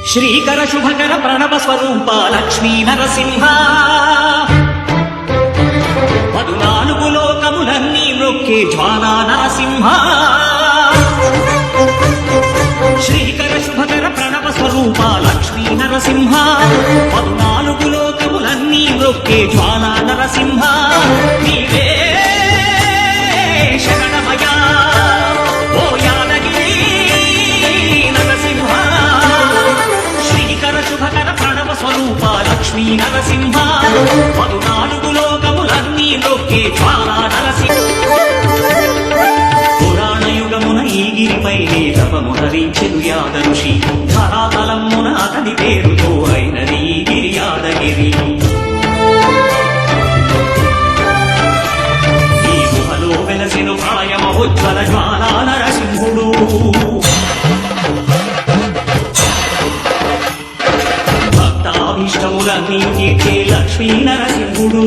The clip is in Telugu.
శ్రీకర శుభకర ప్రణవ స్వరూప లక్ష్మీ నరసింహ 14 లోకములన్నీ మ్రొక్కే జ్వాలా నరసింహ శ్రీకర శుభకర ప్రణవ స్వరూప లక్ష్మీ నరసింహ 14 లోకములన్నీ మ్రొక్కే జ్వాలా నరసింహ నీవే శరణమయా ఓ యాదగిరి నరసింహ శ్రీకర శుభకర ప్రణవ స్వరూప లక్ష్మీ నరసింహ 14 లోకములన్నీ మ్రొక్కే జ్వాలా నరసింహ పురాణయుగమున ఈ గిరిపై తపమునరించెను యాద ఋషి ధరాతలమున అతని పేరుతో అయినది ఈ గిరి యాదగిరి ఈ గుహలో వెలసెను ప్రళయమహోజ్వల జ్వాలా నరసింహుడు భక్తాభీష్టములన్నీ తీర్చే లక్ష్మీ నరసింహుడు